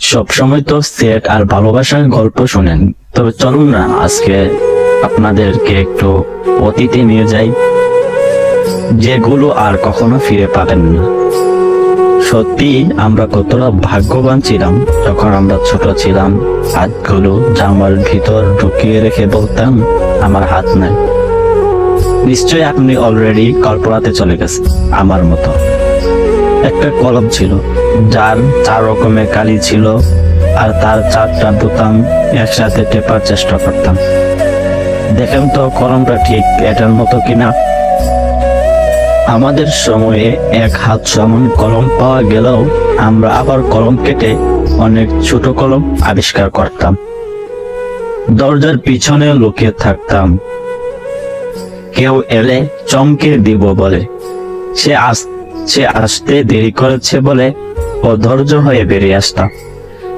সবসময় তো সেট আর ভালোবাসার গল্প শুনেন, তবে চলুন না আজকে আপনাদেরকে একটু অতীতে নিয়ে যাই, যেগুলো আর কখনো ফিরে পাবেন না। সত্যি আমরা কতটা ভাগ্যবান ছিলাম যখন আমরা ছোট ছিলাম, হাতগুলো জামার ভিতর ঢুকিয়ে রেখে বলতাম আমার হাত নাই। নিশ্চয়ই আপনি অলরেডি কল্পনাতে চলে গেছেন আমার মতো। একটা কলম ছিল যার 4 রকমের কালি ছিল, আর তার 4টা বোতাম একসাথে টেপার চেষ্টা করতাম। দেখেন তো কলমটা ঠিক এটার মতো কিনা। আমাদের সময়ে 1 হাত সমান কলম পাওয়া গেলেও আমরা আবার কলম কেটে অনেক ছোট কলম আবিষ্কার করতাম। দরজার পিছনে লুকিয়ে থাকতাম, কেউ এলে চমকে দিব বলে। সে আসতে দেরি করেছে বলে অধৈর্য হয়ে বেরিয়ে আসতাম।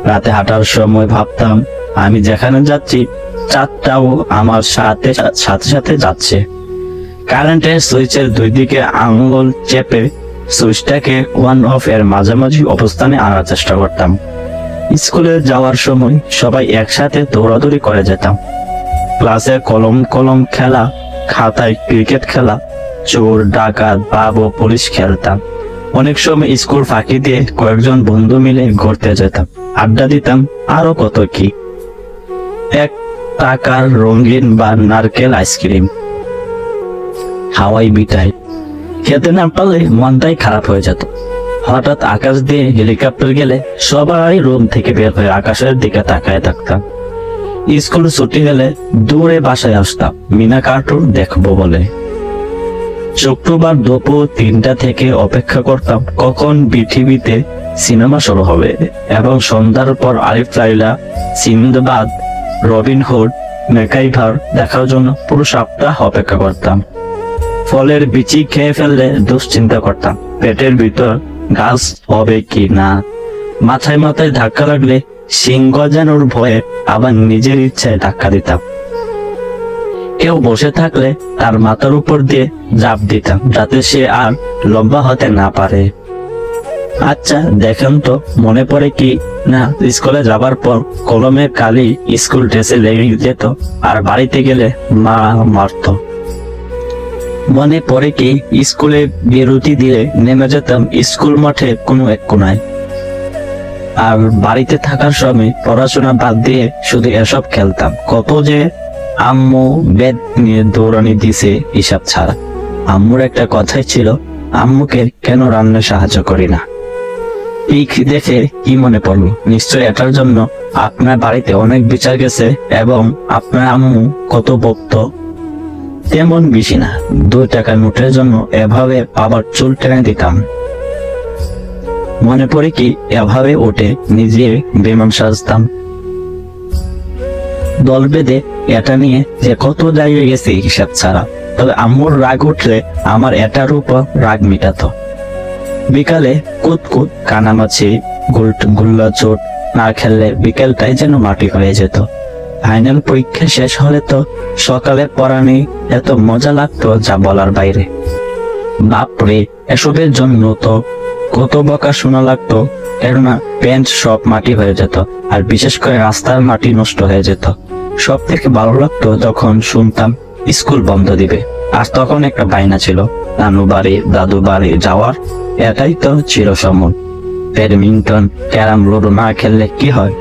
রাতে হাঁটার সময় ভাবতাম আমি যেখানে যাচ্ছি চাঁদটাও আমার সাথে সাথে যাচ্ছে। কারেন্টের সুইচের 2 দিকে আঙুল চেপে সুইচটাকে অন অফ এর মাঝামাঝি অবস্থানে আনার চেষ্টা করতাম। স্কুলে যাওয়ার সময় সবাই একসাথে দৌড়াদৌড়ি করে যেতাম। ক্লাসে কলম খেলা, খাতায় ক্রিকেট খেলা, চোর ডাকাত বাব ও পুলিশ খেলতাম। অনেক সময় স্কুল ফাঁকি দিয়ে কয়েকজন বন্ধু মিলে ঘুরতে যেতাম, আড্ডা দিতাম, আরো কত কি। 1 টাকার রঙিন বা নারকেল আইসক্রিম, হাওয়াই মিঠাই খেতে না পারলে মনটাই খারাপ হয়ে যেত। হঠাৎ আকাশ দিয়ে হেলিকপ্টার গেলে সবাই রুম থেকে বের হয়ে আকাশের দিকে তাকায় থাকতাম। স্কুল ছুটি গেলে দূরে বাসায় আসতাম মিনা কার্টুন দেখবো বলে। শুক্রবার দুপুর 3টা থেকে অপেক্ষা করতাম কখন পৃথিবীতে সিনেমা শুরু হবে, এবং সন্ধ্যার পর আরিফ লাইলা, সিন্দবাদ, রবিনহুড, ম্যাকাইভার দেখার জন্য পুরো সপ্তাহ অপেক্ষা করতাম। ফলের বিচি খেয়ে ফেললে দুশ্চিন্তা করতাম পেটের ভিতর গাছ হবে কি না। মাথায় ধাক্কা লাগলে সিংহ জানোর ভয়ে আবার নিজের ইচ্ছায় ধাক্কা দিতাম। কেউ বসে থাকলে তার মাথার উপর দিয়ে ঝাঁপ দিতাম যাতে সে আর লম্বা হতে না পারে। আচ্ছা দেখেন তো মনে পড়ে কি না স্কুলে যাবার পর কলমের কালি স্কুল ড্রেসে লেগে যেত আর বাড়িতে গেলে মা মারত। মনে পড়ে কি স্কুলে বিরতি দিয়ে নেমে যেতাম স্কুল মাঠে কোনো এক কোনায়, আর বাড়িতে থাকার সময় পড়াশোনা বাদ দিয়ে শুধু এসব খেলতাম। কত যে আম্মু বেদ নিয়ে দৌড়ানি দিছে হিসাব ছাড়া। আম্মুর একটা কথাই ছিল, আম্মুকে কেন রান্নায় সাহায্য করি না। পিক দেখে কি মনে পড়লো, নিশ্চয় এটার জন্য আপনার বাড়িতে অনেক বিচার গেছে এবং আপনার আম্মু কত বকত। তেমন বেশি না, 2 টাকার নোটের জন্য এভাবে বাবার চুল টেনে দিতাম। মনে পড়ে কি এভাবে উঠে নিজে বেমান সাজতাম। দল বেঁধে এটা নিয়ে যে কত জায়গায় গেছে হিসাব ছাড়া। তবে আম্মুর রাগ উঠলে আমার এটার উপর রাগ মিটাতো। বিকালে কুতকুত, কানামাছি, গুল্লা চোট না খেললে বিকেলটাই যেন মাটি হয়ে যেত। ফাইনাল পরীক্ষা শেষ হলে তো সকালে পড়ানি এত মজা লাগতো যা বলার বাইরে। বাপরে, এসবের জন্য তো কত বকা শোনা লাগতো, কেননা প্যান্ট সব মাটি হয়ে যেত, আর বিশেষ করে রাস্তার মাটি নষ্ট হয়ে যেত। সব থেকে ভালো লাগতো যখন শুনতাম স্কুল বন্ধ দিবে, আর তখন একটা বায়না ছিল নানু বাড়ি দাদু বাড়ি যাওয়ার। এটাই তো ছিল সময়। ব্যাডমিন্টন, ক্যারাম, লুডো না খেললে কি হয়।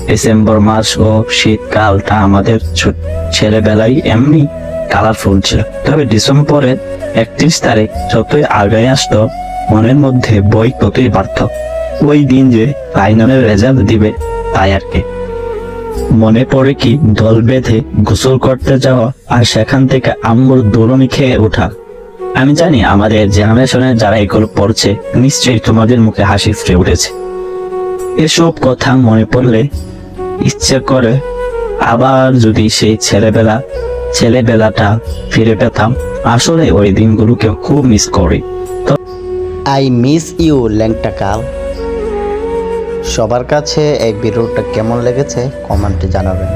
ডিসেম্বর মাস ও শীতকালটা আমাদের ছেলেবেলায় এমনি কালারফুল ছিল। তবে ডিসেম্বরের 31 তারিখ যতই আগে আসতো মনের মধ্যে বই ততই বাড়ত। ওই দিন যে ফাইনালের রেজাল্ট দিবে তাই আর কি। মনে পড়ে কি দল বেঁধে গোসল করতে যাওয়া আর সেখান থেকে আম্মুর দৌড়নি খেয়ে ওঠা। আমি জানি আমাদের জেনারেশনের যারা এগুলো পড়ছে নিশ্চয়ই তোমাদের মুখে হাসি ফুটে উঠেছে। এসব কথা মনে পড়লে ইচ্ছে করে আবার যদি সেই ছেলেবেলাটা ফিরে পেতাম। আসলে ওই দিনগুলোকে খুব মিস করি। আই মিস ইউ লেংটা কাল। সবার কাছে এই ভিডিওটা কেমন লেগেছে কমেন্টে জানাবেন,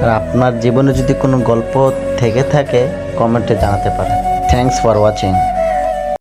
আর আপনার জীবনে যদি কোনো গল্প থেকে থাকে কমেন্টে জানাতে পারেন। Thanks for watching.